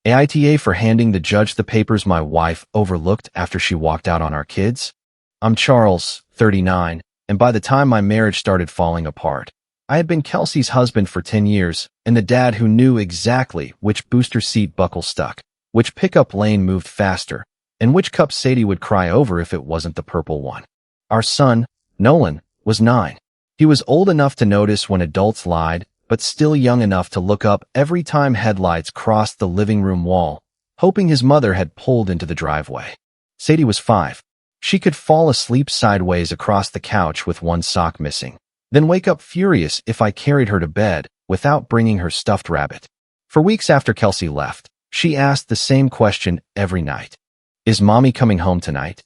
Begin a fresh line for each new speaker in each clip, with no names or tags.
AITA for handing the judge the papers my wife overlooked after she walked out on our kids. I'm Charles, 39, and by the time my marriage started falling apart, I had been Kelsey's husband for 10 years and the dad who knew exactly which booster seat buckle stuck, which pickup lane moved faster, and which cup Sadie would cry over if it wasn't the purple one. Our son, Nolan, was 9. He was old enough to notice when adults lied, but still young enough to look up every time headlights crossed the living room wall, hoping his mother had pulled into the driveway. Sadie was 5. She could fall asleep sideways across the couch with one sock missing, then wake up furious if I carried her to bed without bringing her stuffed rabbit. For weeks after Kelsey left, she asked the same question every night. Is Mommy coming home tonight?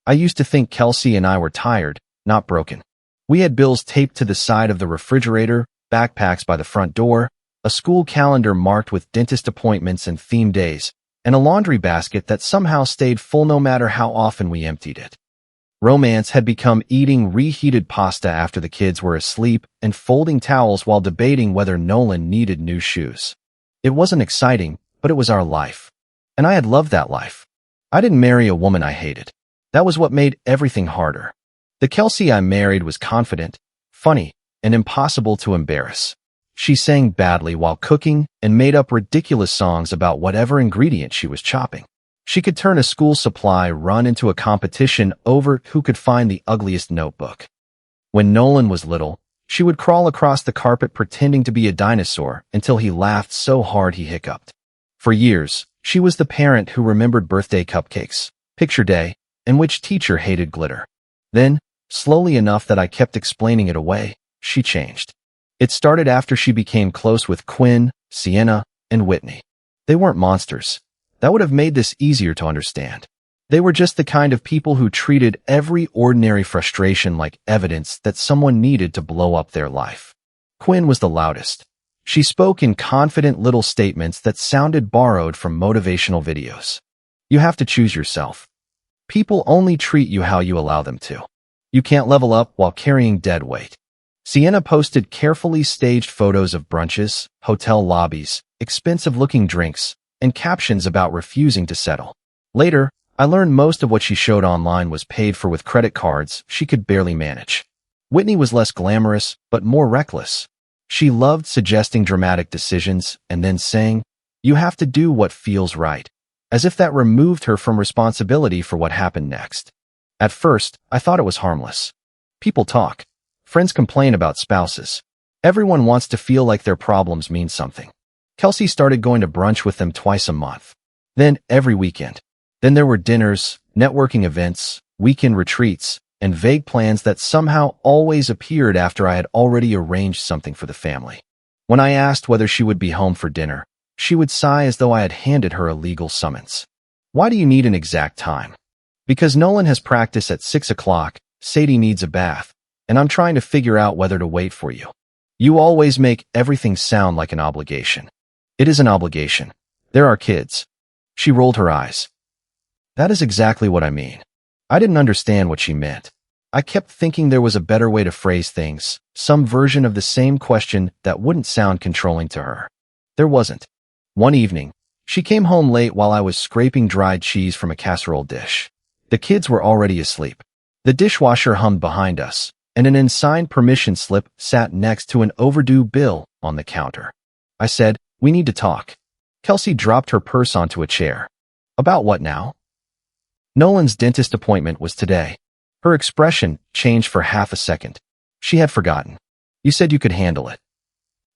I used to think Kelsey and I were tired, not broken. We had bills taped to the side of the refrigerator, backpacks by the front door, a school calendar marked with dentist appointments and theme days, and a laundry basket that somehow stayed full no matter how often we emptied it. Romance had become eating reheated pasta after the kids were asleep and folding towels while debating whether Nolan needed new shoes. It wasn't exciting, but it was our life. And I had loved that life. I didn't marry a woman I hated. That was what made everything harder. The Kelsey I married was confident, funny, and impossible to embarrass. She sang badly while cooking and made up ridiculous songs about whatever ingredient she was chopping. She could turn a school supply run into a competition over who could find the ugliest notebook. When Nolan was little, she would crawl across the carpet pretending to be a dinosaur until he laughed so hard he hiccuped. For years, she was the parent who remembered birthday cupcakes, picture day, and which teacher hated glitter. Then, slowly enough that I kept explaining it away, she changed. It started after she became close with Quinn, Sienna, and Whitney. They weren't monsters. That would have made this easier to understand. They were just the kind of people who treated every ordinary frustration like evidence that someone needed to blow up their life. Quinn was the loudest. She spoke in confident little statements that sounded borrowed from motivational videos. You have to choose yourself. People only treat you how you allow them to. You can't level up while carrying dead weight. Sienna posted carefully staged photos of brunches, hotel lobbies, expensive-looking drinks, and captions about refusing to settle. Later, I learned most of what she showed online was paid for with credit cards she could barely manage. Whitney was less glamorous, but more reckless. She loved suggesting dramatic decisions and then saying, "You have to do what feels right," as if that removed her from responsibility for what happened next. At first, I thought it was harmless. People talk. Friends complain about spouses. Everyone wants to feel like their problems mean something. Kelsey started going to brunch with them twice a month. Then every weekend. Then there were dinners, networking events, weekend retreats, and vague plans that somehow always appeared after I had already arranged something for the family. When I asked whether she would be home for dinner, she would sigh as though I had handed her a legal summons. Why do you need an exact time? Because Nolan has practice at 6 o'clock, Sadie needs a bath, and I'm trying to figure out whether to wait for you. You always make everything sound like an obligation. It is an obligation. There are kids. She rolled her eyes. That is exactly what I mean. I didn't understand what she meant. I kept thinking there was a better way to phrase things, some version of the same question that wouldn't sound controlling to her. There wasn't. One evening, she came home late while I was scraping dried cheese from a casserole dish. The kids were already asleep. The dishwasher hummed behind us, and an unsigned permission slip sat next to an overdue bill on the counter. I said, "We need to talk." Kelsey dropped her purse onto a chair. About what now? Nolan's dentist appointment was today. Her expression changed for half a second. She had forgotten. You said you could handle it.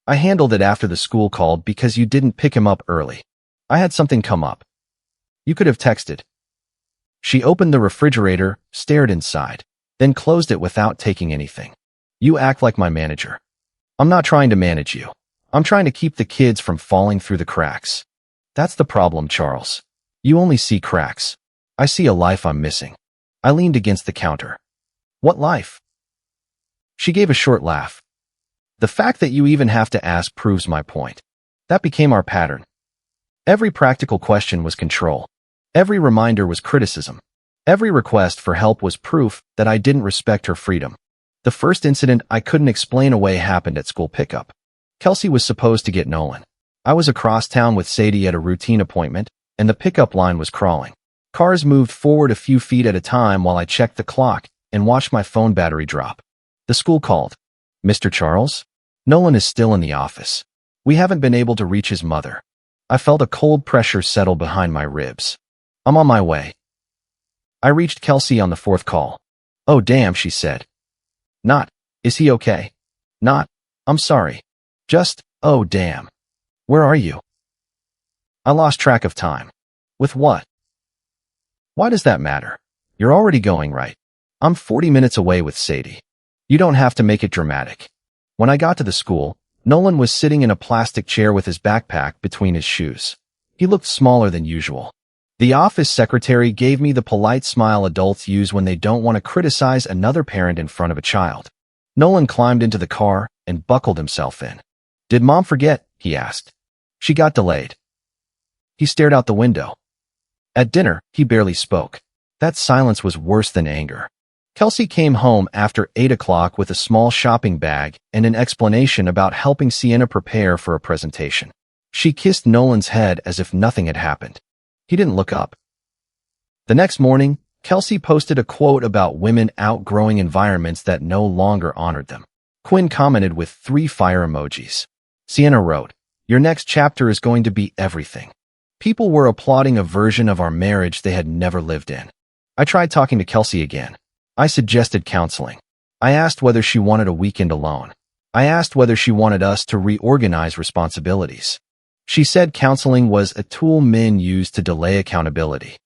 I handled it after the school called because you didn't pick him up early. I had something come up. You could have texted. She opened the refrigerator, stared inside, then closed it without taking anything. You act like my manager. I'm not trying to manage you. I'm trying to keep the kids from falling through the cracks. That's the problem, Charles. You only see cracks. I see a life I'm missing. I leaned against the counter. What life? She gave a short laugh. The fact that you even have to ask proves my point. That became our pattern. Every practical question was control. Every reminder was criticism. Every request for help was proof that I didn't respect her freedom. The first incident I couldn't explain away happened at school pickup. Kelsey was supposed to get Nolan. I was across town with Sadie at a routine appointment, and the pickup line was crawling. Cars moved forward a few feet at a time while I checked the clock and watched my phone battery drop. The school called. Mr. Charles? Nolan is still in the office. We haven't been able to reach his mother. I felt a cold pressure settle behind my ribs. I'm on my way. I reached Kelsey on the fourth call. Oh damn, she said. Not, is he okay? Not, I'm sorry. Just, oh damn. Where are you? I lost track of time. With what? Why does that matter? You're already going, right? I'm 40 minutes away with Sadie. You don't have to make it dramatic. When I got to the school, Nolan was sitting in a plastic chair with his backpack between his shoes. He looked smaller than usual. The office secretary gave me the polite smile adults use when they don't want to criticize another parent in front of a child. Nolan climbed into the car and buckled himself in. Did Mom forget? He asked. She got delayed. He stared out the window. At dinner, he barely spoke. That silence was worse than anger. Kelsey came home after 8 o'clock with a small shopping bag and an explanation about helping Sienna prepare for a presentation. She kissed Nolan's head as if nothing had happened. He didn't look up. The next morning, Kelsey posted a quote about women outgrowing environments that no longer honored them. Quinn commented with 3 fire emojis. Sienna wrote, "Your next chapter is going to be everything." People were applauding a version of our marriage they had never lived in. I tried talking to Kelsey again. I suggested counseling. I asked whether she wanted a weekend alone. I asked whether she wanted us to reorganize responsibilities. She said counseling was a tool men use to delay accountability.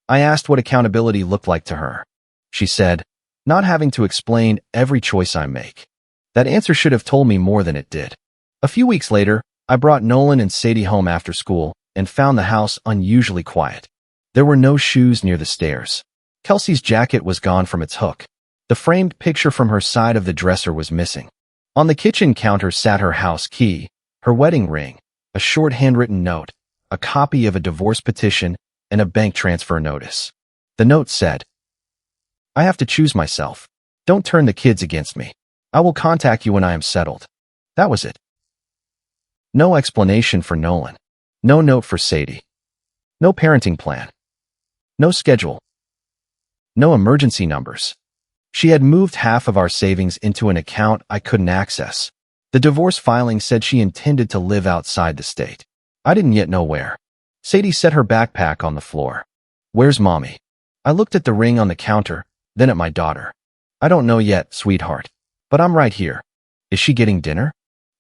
I asked what accountability looked like to her. She said, not having to explain every choice I make. That answer should have told me more than it did. A few weeks later, I brought Nolan and Sadie home after school and found the house unusually quiet. There were no shoes near the stairs. Kelsey's jacket was gone from its hook. The framed picture from her side of the dresser was missing. On the kitchen counter sat her house key, her wedding ring, a short handwritten note, a copy of a divorce petition, and a bank transfer notice. The note said, I have to choose myself. Don't turn the kids against me. I will contact you when I am settled. That was it. No explanation for Nolan. No note for Sadie. No parenting plan. No schedule. No emergency numbers. She had moved half of our savings into an account I couldn't access. The divorce filing said she intended to live outside the state. I didn't yet know where. Sadie set her backpack on the floor. Where's Mommy? I looked at the ring on the counter, then at my daughter. I don't know yet, sweetheart. But I'm right here. Is she getting dinner?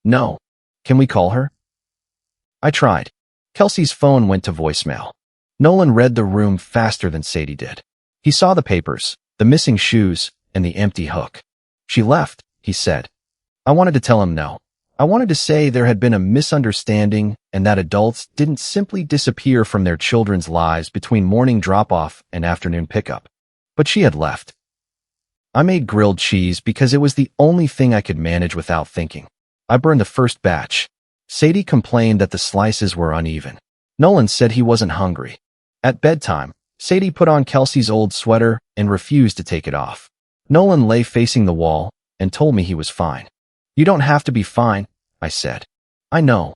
No. Can we call her? I tried. Kelsey's phone went to voicemail. Nolan read the room faster than Sadie did. He saw the papers, the missing shoes, and the empty hook. She left, he said. I wanted to tell him no. I wanted to say there had been a misunderstanding and that adults didn't simply disappear from their children's lives between morning drop-off and afternoon pickup. But she had left. I made grilled cheese because it was the only thing I could manage without thinking. I burned the first batch. Sadie complained that the slices were uneven. Nolan said he wasn't hungry. At bedtime, Sadie put on Kelsey's old sweater and refused to take it off. Nolan lay facing the wall and told me he was fine. You don't have to be fine, I said. I know.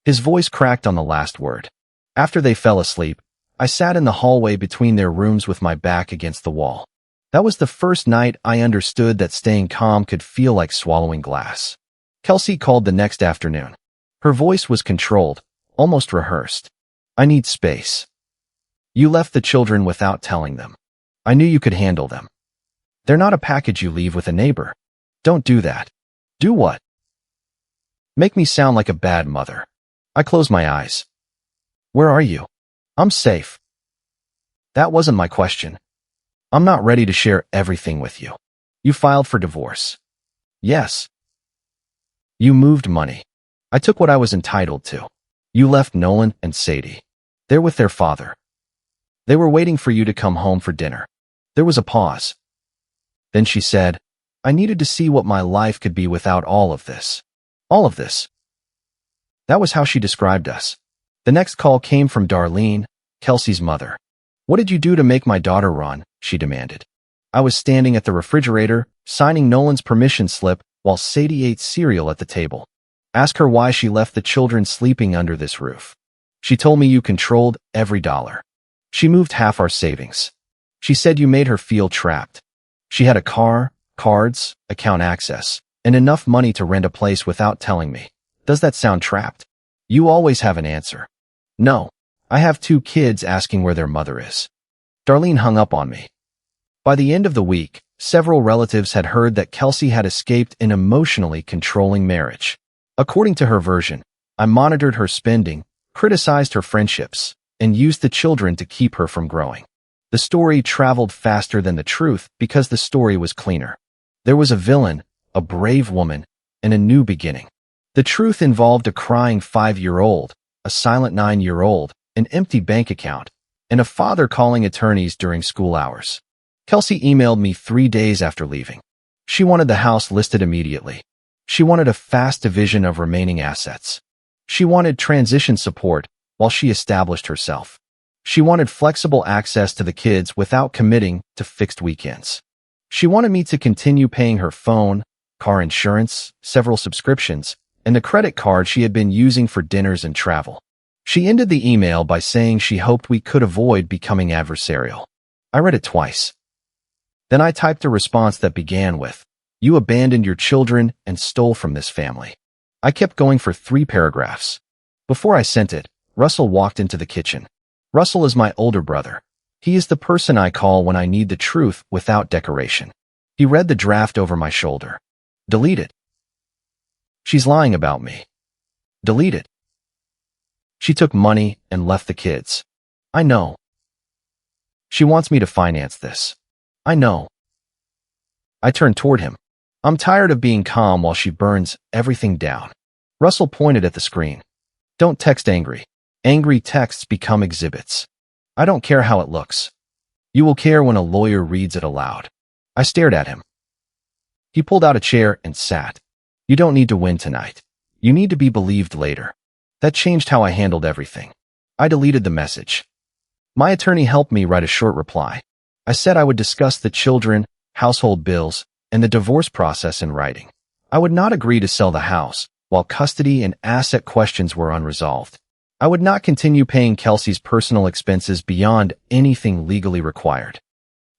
His voice cracked on the last word. After they fell asleep, I sat in the hallway between their rooms with my back against the wall. That was the first night I understood that staying calm could feel like swallowing glass. Kelsey called the next afternoon. Her voice was controlled, almost rehearsed. I need space. You left the children without telling them. I knew you could handle them. They're not a package you leave with a neighbor. Don't do that. Do what? Make me sound like a bad mother. I closed my eyes. Where are you? I'm safe. That wasn't my question. I'm not ready to share everything with you. You filed for divorce. Yes. You moved money. I took what I was entitled to. You left Nolan and Sadie. They're with their father. They were waiting for you to come home for dinner. There was a pause. Then she said, I needed to see what my life could be without all of this. All of this. That was how she described us. The next call came from Darlene, Kelsey's mother. What did you do to make my daughter run? She demanded. I was standing at the refrigerator, signing Nolan's permission slip while Sadie ate cereal at the table. Ask her why she left the children sleeping under this roof. She told me you controlled every dollar. She moved half our savings. She said you made her feel trapped. She had a car, cards, account access, and enough money to rent a place without telling me. Does that sound trapped? You always have an answer. No. I have 2 kids asking where their mother is. Darlene hung up on me. By the end of the week, several relatives had heard that Kelsey had escaped an emotionally controlling marriage. According to her version, I monitored her spending, criticized her friendships, and used the children to keep her from growing. The story traveled faster than the truth because the story was cleaner. There was a villain, a brave woman, and a new beginning. The truth involved a crying 5-year-old, a silent 9-year-old, an empty bank account, and a father calling attorneys during school hours. Kelsey emailed me 3 days after leaving. She wanted the house listed immediately. She wanted a fast division of remaining assets. She wanted transition support while she established herself. She wanted flexible access to the kids without committing to fixed weekends. She wanted me to continue paying her phone, car insurance, several subscriptions, and the credit card she had been using for dinners and travel. She ended the email by saying she hoped we could avoid becoming adversarial. I read it twice. Then I typed a response that began with, "You abandoned your children and stole from this family." I kept going for 3 paragraphs. Before I sent it, Russell walked into the kitchen. Russell is my older brother. He is the person I call when I need the truth without decoration. He read the draft over my shoulder. Delete it. She's lying about me. Delete it. She took money and left the kids. I know. She wants me to finance this. I know. I turned toward him. I'm tired of being calm while she burns everything down. Russell pointed at the screen. Don't text angry. Angry texts become exhibits. I don't care how it looks. You will care when a lawyer reads it aloud. I stared at him. He pulled out a chair and sat. You don't need to win tonight. You need to be believed later. That changed how I handled everything. I deleted the message. My attorney helped me write a short reply. I said I would discuss the children, household bills, and the divorce process in writing. I would not agree to sell the house while custody and asset questions were unresolved. I would not continue paying Kelsey's personal expenses beyond anything legally required.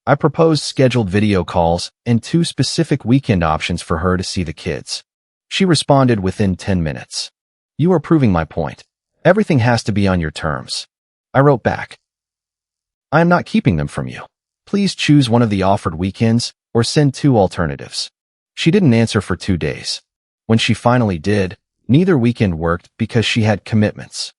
I proposed scheduled video calls and 2 specific weekend options for her to see the kids. She responded within 10 minutes. You are proving my point. Everything has to be on your terms. I wrote back. I am not keeping them from you. Please choose one of the offered weekends or send 2 alternatives. She didn't answer for 2 days. When she finally did, neither weekend worked because she had commitments.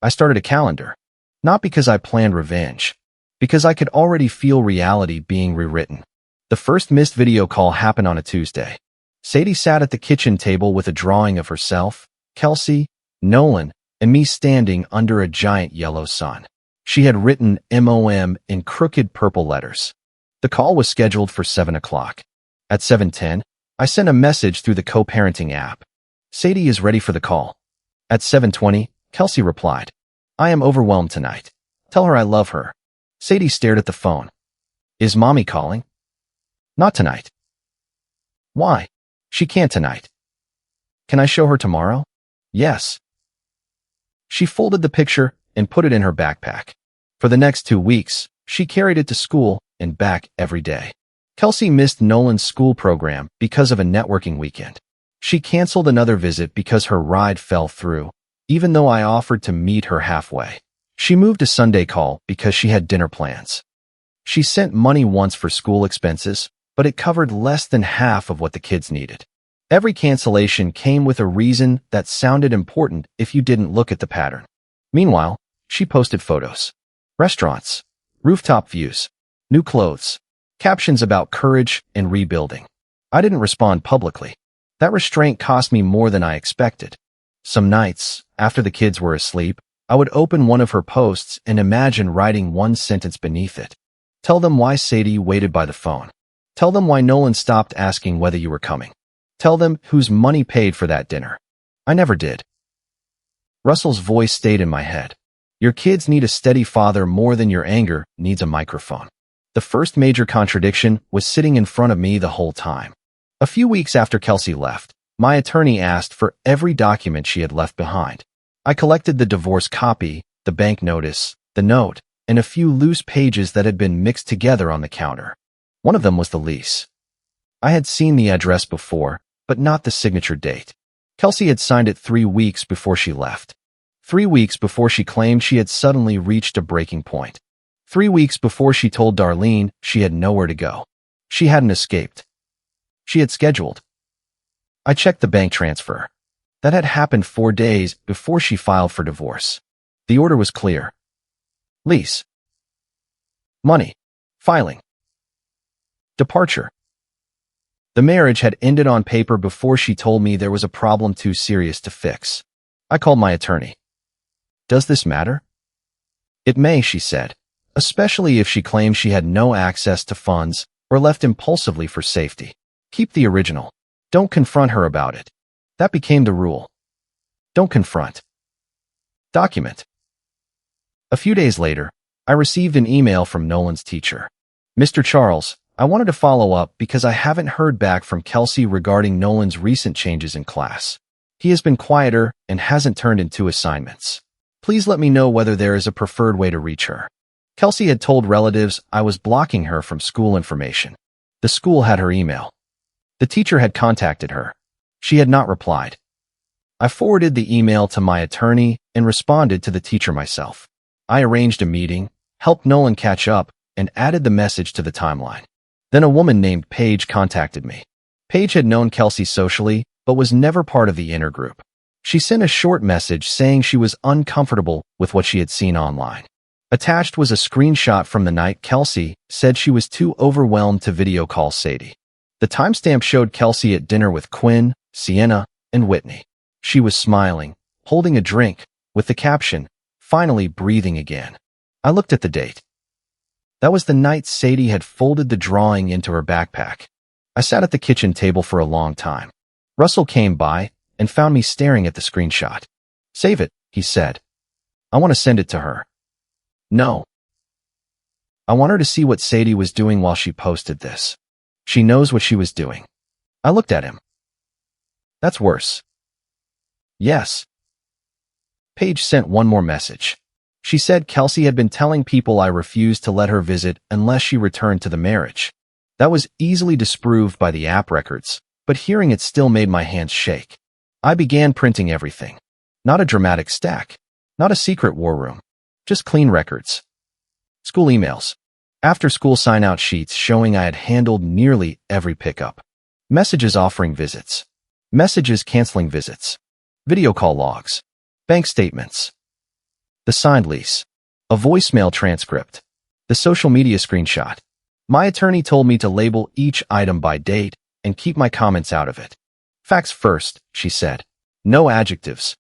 I started a calendar. Not because I planned revenge. Because I could already feel reality being rewritten. The first missed video call happened on a Tuesday. Sadie sat at the kitchen table with a drawing of herself, Kelsey, Nolan, and me standing under a giant yellow sun. She had written MOM in crooked purple letters. The call was scheduled for 7 o'clock. At 7:10, I sent a message through the co-parenting app. Sadie is ready for the call. At 7:20, Kelsey replied, I am overwhelmed tonight. Tell her I love her. Sadie stared at the phone. Is mommy calling? Not tonight. Why? She can't tonight. Can I show her tomorrow? Yes. She folded the picture and put it in her backpack. For the next 2 weeks, she carried it to school and back every day. Kelsey missed Nolan's school program because of a networking weekend. She canceled another visit because her ride fell through, even though I offered to meet her halfway. She moved a Sunday call because she had dinner plans. She sent money once for school expenses, but it covered less than half of what the kids needed. Every cancellation came with a reason that sounded important if you didn't look at the pattern. Meanwhile, she posted photos. Restaurants, rooftop views, new clothes, captions about courage and rebuilding. I didn't respond publicly. That restraint cost me more than I expected. Some nights, after the kids were asleep, I would open one of her posts and imagine writing one sentence beneath it. Tell them why Sadie waited by the phone. Tell them why Nolan stopped asking whether you were coming. Tell them whose money paid for that dinner. I never did. Russell's voice stayed in my head. Your kids need a steady father more than your anger needs a microphone. The first major contradiction was sitting in front of me the whole time. A few weeks after Kelsey left, My attorney asked for every document she had left behind. I collected the divorce copy, the bank notice, the note, and a few loose pages that had been mixed together on the counter. One of them was the lease. I had seen the address before, but not the signature date. Kelsey had signed it 3 weeks before she left. 3 weeks before she claimed she had suddenly reached a breaking point. 3 weeks before she told Darlene she had nowhere to go. She hadn't escaped. She had scheduled. I checked the bank transfer. That had happened 4 days before she filed for divorce. The order was clear. Lease. Money. Filing. Departure. The marriage had ended on paper before she told me there was a problem too serious to fix. I called my attorney. Does this matter? It may, she said, especially if she claims she had no access to funds or left impulsively for safety. Keep the original. Don't confront her about it. That became the rule. Don't confront. Document. A few days later, I received an email from Nolan's teacher. Mr. Charles, I wanted to follow up because I haven't heard back from Kelsey regarding Nolan's recent changes in class. He has been quieter and hasn't turned in 2 assignments. Please let me know whether there is a preferred way to reach her. Kelsey had told relatives I was blocking her from school information. The school had her email. The teacher had contacted her. She had not replied. I forwarded the email to my attorney and responded to the teacher myself. I arranged a meeting, helped Nolan catch up, and added the message to the timeline. Then a woman named Paige contacted me. Paige had known Kelsey socially, but was never part of the inner group. She sent a short message saying she was uncomfortable with what she had seen online. Attached was a screenshot from the night Kelsey said she was too overwhelmed to video call Sadie. The timestamp showed Kelsey at dinner with Quinn, Sienna, and Whitney. She was smiling, holding a drink, with the caption, "Finally breathing again." I looked at the date. That was the night Sadie had folded the drawing into her backpack. I sat at the kitchen table for a long time. Russell came by and found me staring at the screenshot. "Save it," he said. "I want to send it to her." "No. I want her to see what Sadie was doing while she posted this. She knows what she was doing." I looked at him. "That's worse." "Yes." Paige sent one more message. She said Kelsey had been telling people I refused to let her visit unless she returned to the marriage. That was easily disproved by the app records, but hearing it still made my hands shake. I began printing everything. Not a dramatic stack. Not a secret war room. Just clean records. School emails. After-school sign-out sheets showing I had handled nearly every pickup. Messages offering visits. Messages canceling visits. Video call logs. Bank statements. The signed lease. A voicemail transcript. The social media screenshot. My attorney told me to label each item by date and keep my comments out of it. "Facts first," she said. "No adjectives."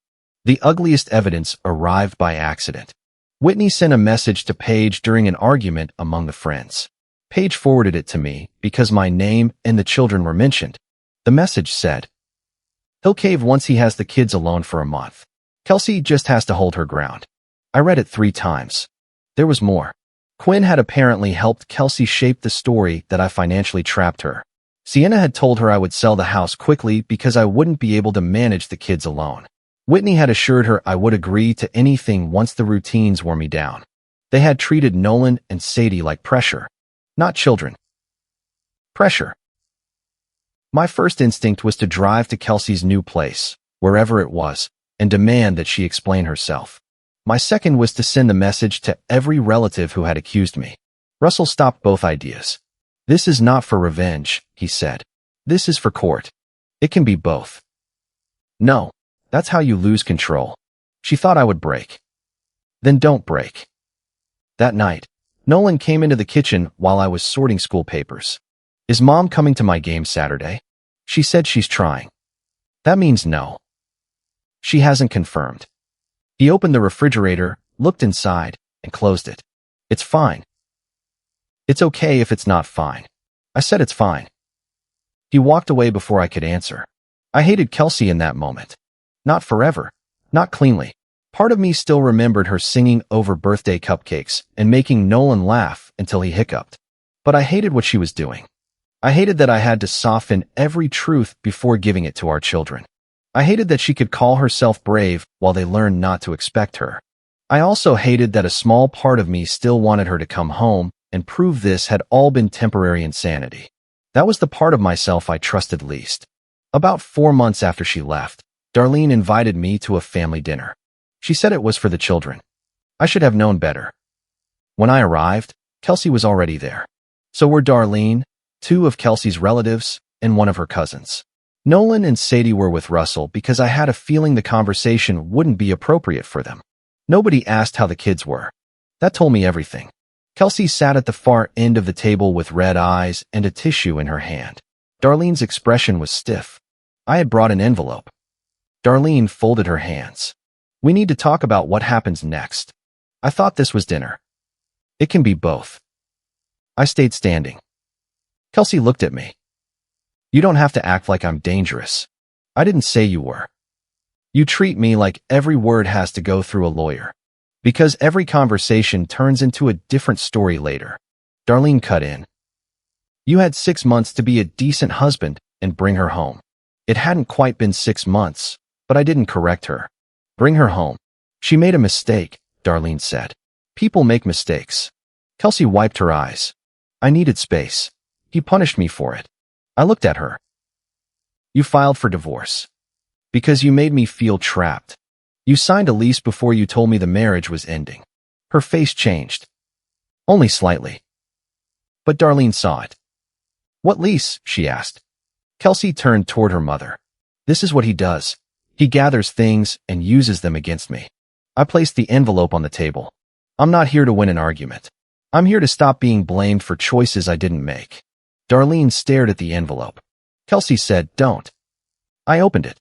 The ugliest evidence arrived by accident. Whitney sent a message to Paige during an argument among the friends. Paige forwarded it to me because my name and the children were mentioned. The message said, "He'll cave once he has the kids alone for a month. Kelsey just has to hold her ground." I read it 3 times. There was more. Quinn had apparently helped Kelsey shape the story that I financially trapped her. Sienna had told her I would sell the house quickly because I wouldn't be able to manage the kids alone. Whitney had assured her I would agree to anything once the routines wore me down. They had treated Nolan and Sadie like pressure, not children. Pressure. My first instinct was to drive to Kelsey's new place, wherever it was, and demand that she explain herself. My second was to send the message to every relative who had accused me. Russell stopped both ideas. "This is not for revenge," he said. "This is for court. It can be both." "No, that's how you lose control." She thought I would break. "Then don't break." That night, Nolan came into the kitchen while I was sorting school papers. "Is Mom coming to my game Saturday?" She said she's trying. That means no. She hasn't confirmed. He opened the refrigerator, looked inside, and closed it. "It's fine." "It's okay if it's not fine." I said it's fine. He walked away before I could answer. I hated Kelsey in that moment. Not forever. Not cleanly. Part of me still remembered her singing over birthday cupcakes and making Nolan laugh until he hiccuped. But I hated what she was doing. I hated that I had to soften every truth before giving it to our children. I hated that she could call herself brave while they learned not to expect her. I also hated that a small part of me still wanted her to come home and prove this had all been temporary insanity. That was the part of myself I trusted least. About 4 months after she left, Darlene invited me to a family dinner. She said it was for the children. I should have known better. When I arrived, Kelsey was already there. So were Darlene, 2 of Kelsey's relatives, and 1 of her cousins. Nolan and Sadie were with Russell because I had a feeling the conversation wouldn't be appropriate for them. Nobody asked how the kids were. That told me everything. Kelsey sat at the far end of the table with red eyes and a tissue in her hand. Darlene's expression was stiff. I had brought an envelope. Darlene folded her hands. We need to talk about what happens next. I thought this was dinner. It can be both. I stayed standing. Kelsey looked at me. You don't have to act like I'm dangerous. I didn't say you were. You treat me like every word has to go through a lawyer. Because every conversation turns into a different story later. Darlene cut in. You had 6 months to be a decent husband and bring her home. It hadn't quite been 6 months, but I didn't correct her. Bring her home. She made a mistake, Darlene said. People make mistakes. Kelsey wiped her eyes. I needed space. He punished me for it. I looked at her. You filed for divorce. Because you made me feel trapped. You signed a lease before you told me the marriage was ending. Her face changed. Only slightly. But Darlene saw it. What lease? She asked. Kelsey turned toward her mother. This is what he does. He gathers things and uses them against me. I placed the envelope on the table. I'm not here to win an argument. I'm here to stop being blamed for choices I didn't make. Darlene stared at the envelope. Kelsey said, don't. I opened it.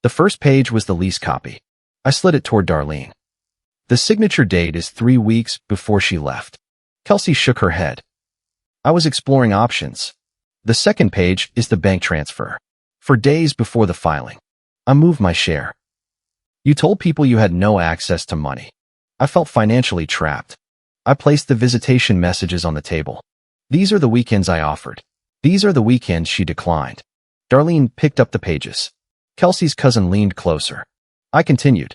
The first page was the lease copy. I slid it toward Darlene. The signature date is 3 weeks before she left. Kelsey shook her head. I was exploring options. The second page is the bank transfer. For days before the filing, I moved my share. You told people you had no access to money. I felt financially trapped. I placed the visitation messages on the table. These are the weekends I offered. These are the weekends she declined. Darlene picked up the pages. Kelsey's cousin leaned closer. I continued.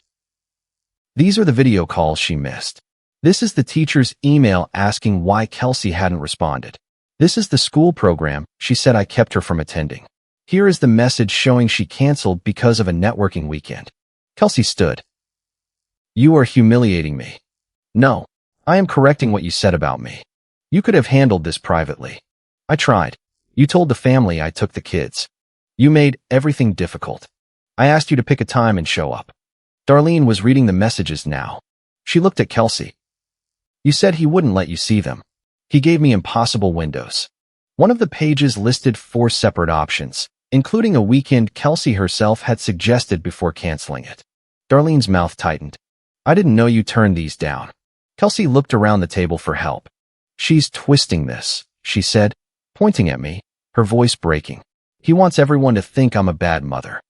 These are the video calls she missed. This is the teacher's email asking why Kelsey hadn't responded. This is the school program she said I kept her from attending. Here is the message showing she canceled because of a networking weekend. Kelsey stood. You are humiliating me. No, I am correcting what you said about me. You could have handled this privately. I tried. You told the family I took the kids. You made everything difficult. I asked you to pick a time and show up. Darlene was reading the messages now. She looked at Kelsey. You said he wouldn't let you see them. He gave me impossible windows. One of the pages listed 4 separate options, including a weekend Kelsey herself had suggested before canceling it. Darlene's mouth tightened. I didn't know you turned these down. Kelsey looked around the table for help. She's twisting this, she said, pointing at me, her voice breaking. He wants everyone to think I'm a bad mother.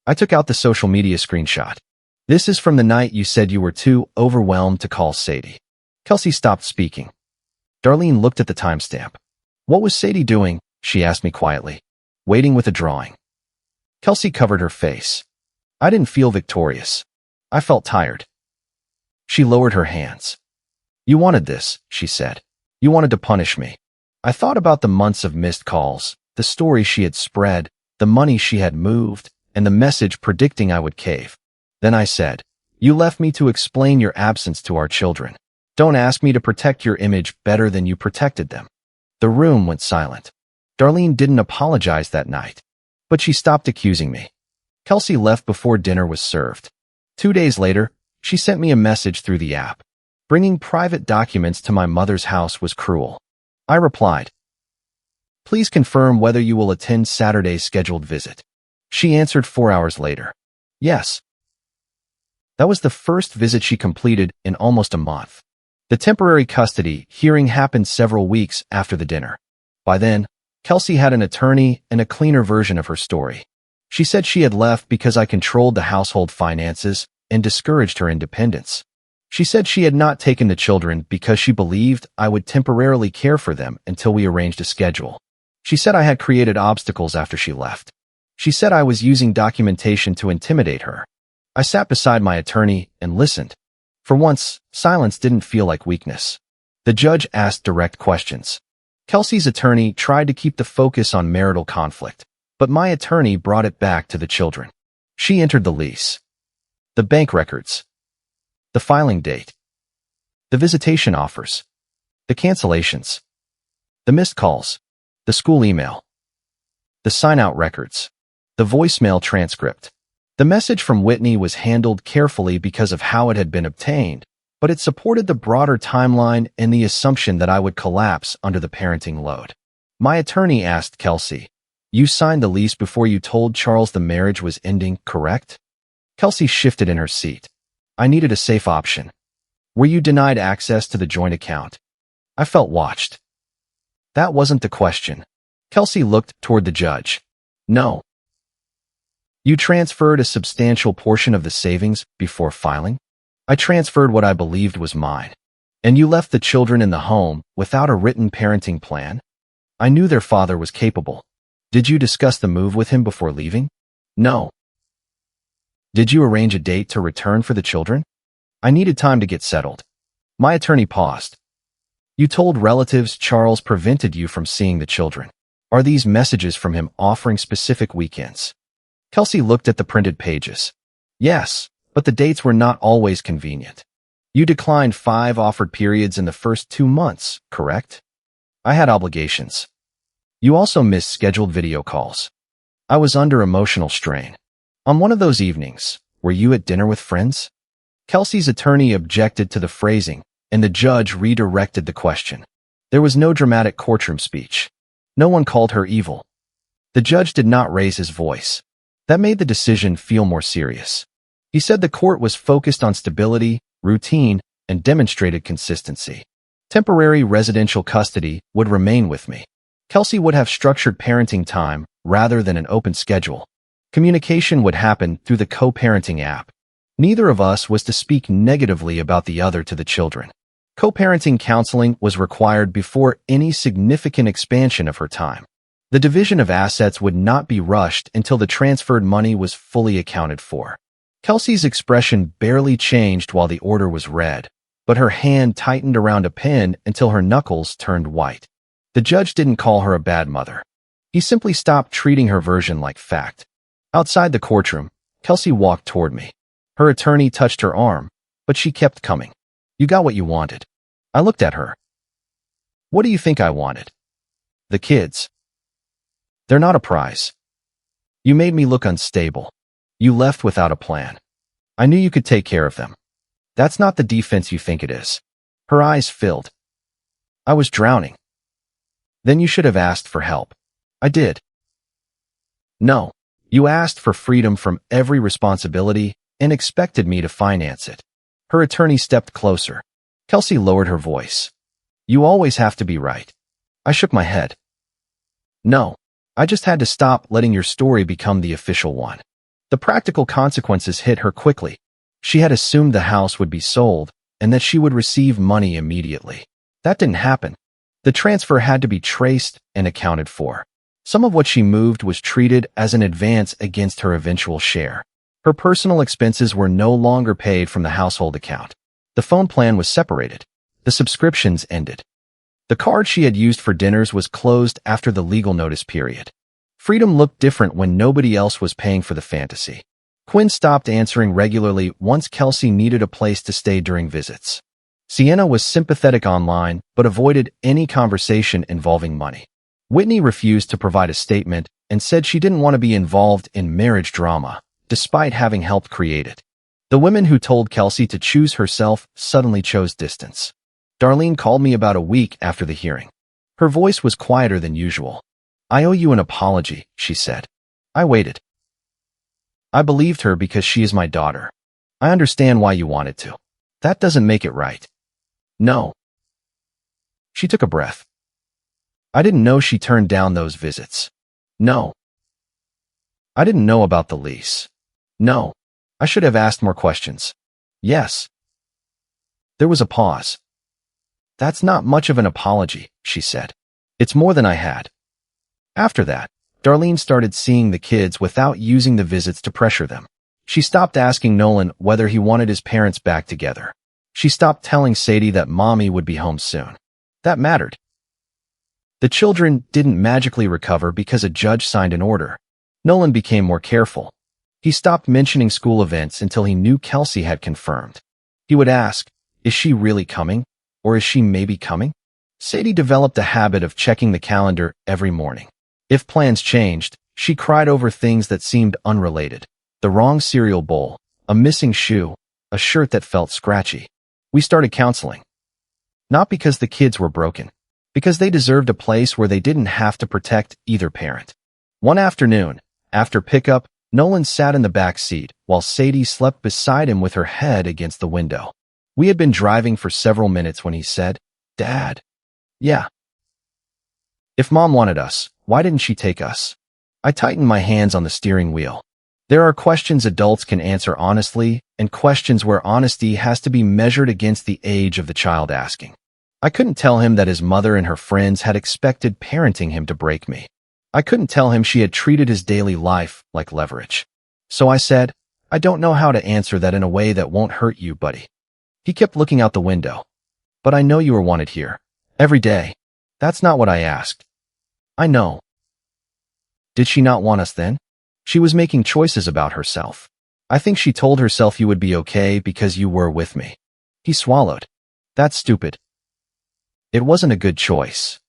I took out the social media screenshot. This is from the night you said you were too overwhelmed to call Sadie. Kelsey stopped speaking. Darlene looked at the timestamp. What was Sadie doing? She asked me quietly. Waiting with a drawing. Kelsey covered her face. I didn't feel victorious. I felt tired. She lowered her hands. You wanted this, she said. You wanted to punish me. I thought about the months of missed calls, the story she had spread, the money she had moved, and the message predicting I would cave. Then I said, you left me to explain your absence to our children. Don't ask me to protect your image better than you protected them. The room went silent. Darlene didn't apologize that night, but she stopped accusing me. Kelsey left before dinner was served. 2 days later, she sent me a message through the app. Bringing private documents to my mother's house was cruel. I replied, please confirm whether you will attend Saturday's scheduled visit. She answered 4 hours later. Yes. That was the first visit she completed in almost a month. The temporary custody hearing happened several weeks after the dinner. By then, Kelsey had an attorney and a cleaner version of her story. She said she had left because I controlled the household finances and discouraged her independence. She said she had not taken the children because she believed I would temporarily care for them until we arranged a schedule. She said I had created obstacles after she left. She said I was using documentation to intimidate her. I sat beside my attorney and listened. For once, silence didn't feel like weakness. The judge asked direct questions. Kelsey's attorney tried to keep the focus on marital conflict, but my attorney brought it back to the children. She entered the lease, the bank records, the filing date, the visitation offers, the cancellations, the missed calls, the school email, the sign-out records, the voicemail transcript. The message from Whitney was handled carefully because of how it had been obtained, but it supported the broader timeline and the assumption that I would collapse under the parenting load. My attorney asked Kelsey, "You signed the lease before you told Charles the marriage was ending, correct?" Kelsey shifted in her seat. "I needed a safe option." "Were you denied access to the joint account?" I felt watched. That wasn't the question. Kelsey looked toward the judge. "No." "You transferred a substantial portion of the savings before filing?" "I transferred what I believed was mine." "And you left the children in the home without a written parenting plan?" "I knew their father was capable." "Did you discuss the move with him before leaving?" "No." "Did you arrange a date to return for the children?" "I needed time to get settled." My attorney paused. "You told relatives Charles prevented you from seeing the children. Are these messages from him offering specific weekends?" Kelsey looked at the printed pages. "Yes, but the dates were not always convenient." "You declined 5 offered periods in the first 2 months, correct?" "I had obligations." "You also missed scheduled video calls." "I was under emotional strain." "On one of those evenings, were you at dinner with friends?" Kelsey's attorney objected to the phrasing, and the judge redirected the question. There was no dramatic courtroom speech. No one called her evil. The judge did not raise his voice. That made the decision feel more serious. He said the court was focused on stability, routine, and demonstrated consistency. Temporary residential custody would remain with me. Kelsey would have structured parenting time rather than an open schedule. Communication would happen through the co-parenting app. Neither of us was to speak negatively about the other to the children. Co-parenting counseling was required before any significant expansion of her time. The division of assets would not be rushed until the transferred money was fully accounted for. Kelsey's expression barely changed while the order was read, but her hand tightened around a pen until her knuckles turned white. The judge didn't call her a bad mother. He simply stopped treating her version like fact. Outside the courtroom, Kelsey walked toward me. Her attorney touched her arm, but she kept coming. "You got what you wanted." I looked at her. "What do you think I wanted?" "The kids." "They're not a prize." "You made me look unstable. You left without a plan." "I knew you could take care of them." "That's not the defense you think it is." Her eyes filled. "I was drowning." "Then you should have asked for help." "I did." "No. You asked for freedom from every responsibility and expected me to finance it." Her attorney stepped closer. Kelsey lowered her voice. "You always have to be right." I shook my head. "No. I just had to stop letting your story become the official one." The practical consequences hit her quickly. She had assumed the house would be sold and that she would receive money immediately. That didn't happen. The transfer had to be traced and accounted for. Some of what she moved was treated as an advance against her eventual share. Her personal expenses were no longer paid from the household account. The phone plan was separated. The subscriptions ended. The card she had used for dinners was closed after the legal notice period. Freedom looked different when nobody else was paying for the fantasy. Quinn stopped answering regularly once Kelsey needed a place to stay during visits. Sienna was sympathetic online, but avoided any conversation involving money. Whitney refused to provide a statement and said she didn't want to be involved in marriage drama, despite having helped create it. The women who told Kelsey to choose herself suddenly chose distance. Darlene called me about a week after the hearing. Her voice was quieter than usual. "I owe you an apology," she said. I waited. "I believed her because she is my daughter. I understand why you wanted to. That doesn't make it right." "No." She took a breath. "I didn't know she turned down those visits." "No." "I didn't know about the lease." "No." "I should have asked more questions." "Yes." There was a pause. "That's not much of an apology," she said. "It's more than I had." After that, Darlene started seeing the kids without using the visits to pressure them. She stopped asking Nolan whether he wanted his parents back together. She stopped telling Sadie that mommy would be home soon. That mattered. The children didn't magically recover because a judge signed an order. Nolan became more careful. He stopped mentioning school events until he knew Kelsey had confirmed. He would ask, "Is she really coming? Or is she maybe coming?" Sadie developed a habit of checking the calendar every morning. If plans changed, she cried over things that seemed unrelated. The wrong cereal bowl, a missing shoe, a shirt that felt scratchy. We started counseling. Not because the kids were broken, because they deserved a place where they didn't have to protect either parent. One afternoon, after pickup, Nolan sat in the back seat while Sadie slept beside him with her head against the window. We had been driving for several minutes when he said, "Dad." "Yeah." "If Mom wanted us, why didn't she take us?" I tightened my hands on the steering wheel. There are questions adults can answer honestly and questions where honesty has to be measured against the age of the child asking. I couldn't tell him that his mother and her friends had expected parenting him to break me. I couldn't tell him she had treated his daily life like leverage. So I said, "I don't know how to answer that in a way that won't hurt you, buddy." He kept looking out the window. "But I know you were wanted here. Every day." "That's not what I asked." "I know." "Did she not want us then?" "She was making choices about herself. I think she told herself you would be okay because you were with me." He swallowed. "That's stupid." "It wasn't a good choice."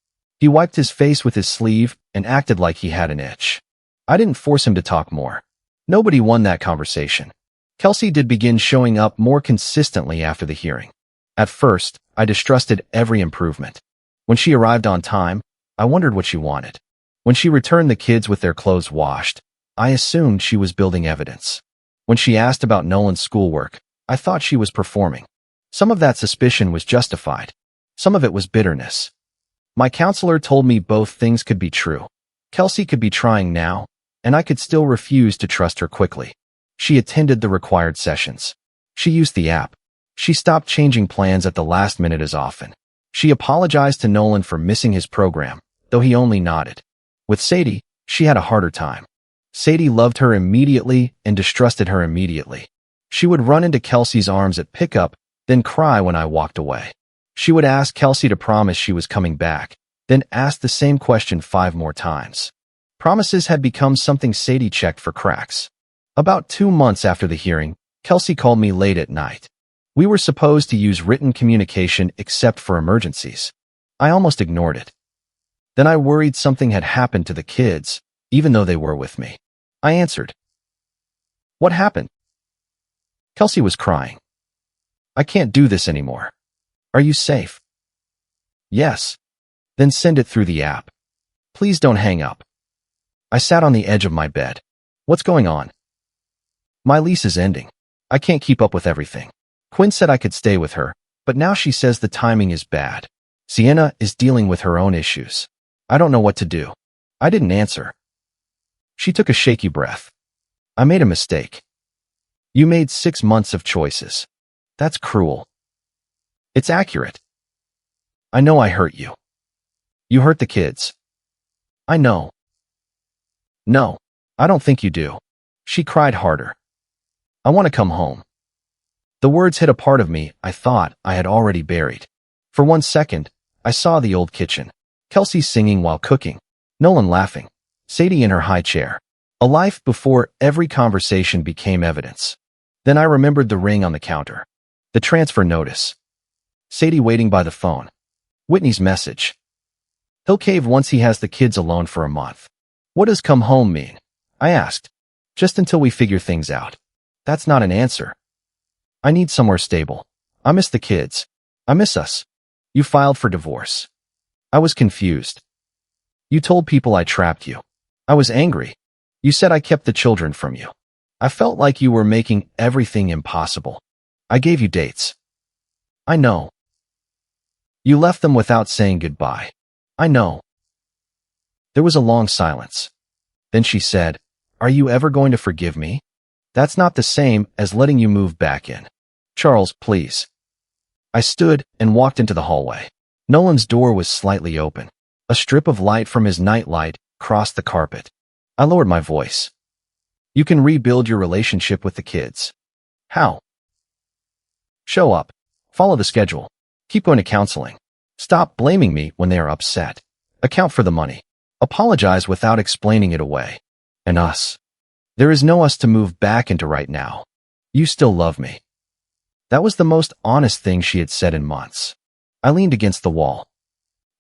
He wiped his face with his sleeve and acted like he had an itch. I didn't force him to talk more. Nobody won that conversation. Kelsey did begin showing up more consistently after the hearing. At first, I distrusted every improvement. When she arrived on time, I wondered what she wanted. When she returned the kids with their clothes washed, I assumed she was building evidence. When she asked about Nolan's schoolwork, I thought she was performing. Some of that suspicion was justified. Some of it was bitterness. My counselor told me both things could be true. Kelsey could be trying now, and I could still refuse to trust her quickly. She attended the required sessions. She used the app. She stopped changing plans at the last minute as often. She apologized to Nolan for missing his program, though he only nodded. With Sadie, she had a harder time. Sadie loved her immediately and distrusted her immediately. She would run into Kelsey's arms at pickup, then cry when I walked away. She would ask Kelsey to promise she was coming back, then ask the same question 5 more times. Promises had become something Sadie checked for cracks. About 2 months after the hearing, Kelsey called me late at night. We were supposed to use written communication except for emergencies. I almost ignored it. Then I worried something had happened to the kids, even though they were with me. I answered. "What happened?" Kelsey was crying. "I can't do this anymore." "Are you safe?" "Yes." "Then send it through the app. Please don't hang up." I sat on the edge of my bed. "What's going on?" "My lease is ending. I can't keep up with everything. Quinn said I could stay with her, but now she says the timing is bad. Sienna is dealing with her own issues. I don't know what to do." I didn't answer. She took a shaky breath. "I made a mistake." "You made 6 months of choices. That's cruel." "It's accurate." "I know I hurt you." "You hurt the kids." "I know." "No, I don't think you do." She cried harder. "I want to come home." The words hit a part of me I thought I had already buried. For 1 second, I saw the old kitchen. Kelsey singing while cooking. Nolan laughing. Sadie in her high chair. A life before every conversation became evidence. Then I remembered the ring on the counter. The transfer notice. Sadie waiting by the phone. Whitney's message. "He'll cave once he has the kids alone for a month." "What does come home mean?" I asked. "Just until we figure things out." That's not an answer. I need somewhere stable. I miss the kids. I miss us. You filed for divorce. I was confused. You told people I trapped you. I was angry. You said I kept the children from you. I felt like you were making everything impossible. I gave you dates. I know. You left them without saying goodbye. I know. There was a long silence. Then she said, "Are you ever going to forgive me?" "That's not the same as letting you move back in." "Charles, please." I stood and walked into the hallway. Nolan's door was slightly open. A strip of light from his nightlight crossed the carpet. I lowered my voice. You can rebuild your relationship with the kids. How? Show up. Follow the schedule. Keep going to counseling. Stop blaming me when they are upset. Account for the money. Apologize without explaining it away. And us. There is no us to move back into right now. You still love me. That was the most honest thing she had said in months. I leaned against the wall.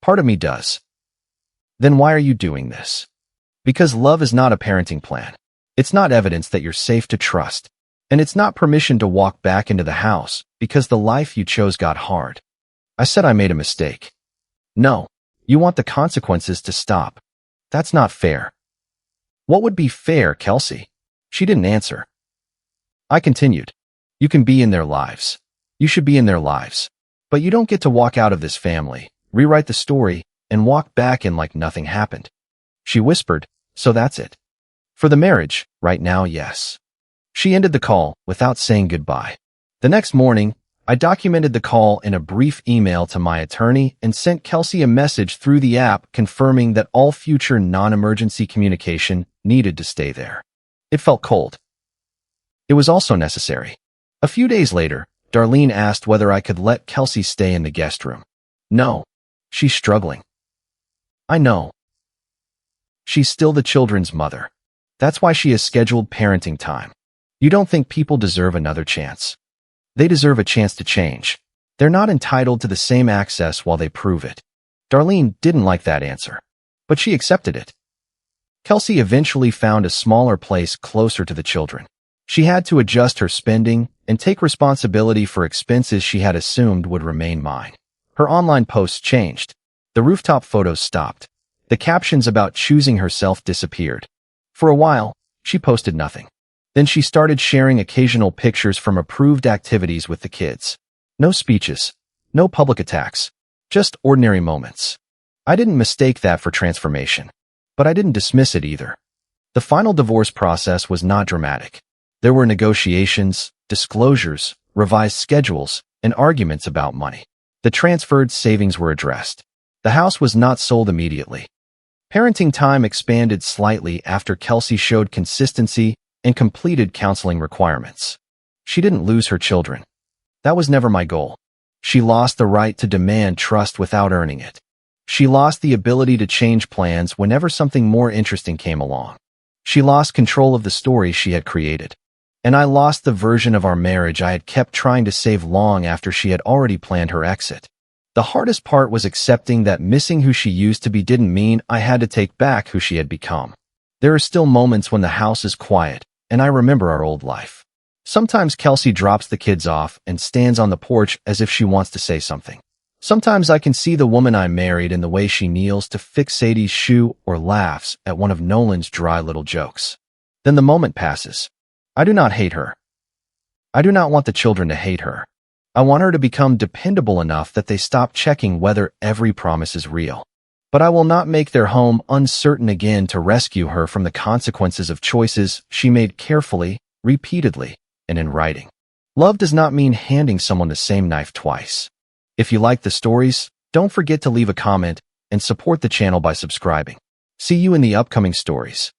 Part of me does. Then why are you doing this? Because love is not a parenting plan. It's not evidence that you're safe to trust. And it's not permission to walk back into the house because the life you chose got hard. I said I made a mistake. No, you want the consequences to stop. That's not fair. What would be fair, Kelsey? She didn't answer. I continued. You can be in their lives. You should be in their lives. But you don't get to walk out of this family, rewrite the story, and walk back in like nothing happened. She whispered, so that's it. For the marriage, right now, yes. She ended the call without saying goodbye. The next morning, I documented the call in a brief email to my attorney and sent Kelsey a message through the app confirming that all future non-emergency communication needed to stay there. It felt cold. It was also necessary. A few days later, Darlene asked whether I could let Kelsey stay in the guest room. No. She's struggling. I know. She's still the children's mother. That's why she has scheduled parenting time. You don't think people deserve another chance. They deserve a chance to change. They're not entitled to the same access while they prove it. Darlene didn't like that answer, but she accepted it. Kelsey eventually found a smaller place closer to the children. She had to adjust her spending and take responsibility for expenses she had assumed would remain mine. Her online posts changed. The rooftop photos stopped. The captions about choosing herself disappeared. For a while, she posted nothing. Then she started sharing occasional pictures from approved activities with the kids. No speeches, no public attacks, just ordinary moments. I didn't mistake that for transformation, but I didn't dismiss it either. The final divorce process was not dramatic. There were negotiations, disclosures, revised schedules, and arguments about money. The transferred savings were addressed. The house was not sold immediately. Parenting time expanded slightly after Kelsey showed consistency and completed counseling requirements. She didn't lose her children. That was never my goal. She lost the right to demand trust without earning it. She lost the ability to change plans whenever something more interesting came along. She lost control of the story she had created. And I lost the version of our marriage I had kept trying to save long after she had already planned her exit. The hardest part was accepting that missing who she used to be didn't mean I had to take back who she had become. There are still moments when the house is quiet, and I remember our old life. Sometimes Kelsey drops the kids off and stands on the porch as if she wants to say something. Sometimes I can see the woman I married in the way she kneels to fix Sadie's shoe or laughs at one of Nolan's dry little jokes. Then the moment passes. I do not hate her. I do not want the children to hate her. I want her to become dependable enough that they stop checking whether every promise is real. But I will not make their home uncertain again to rescue her from the consequences of choices she made carefully, repeatedly, and in writing. Love does not mean handing someone the same knife twice. If you like the stories, don't forget to leave a comment and support the channel by subscribing. See you in the upcoming stories.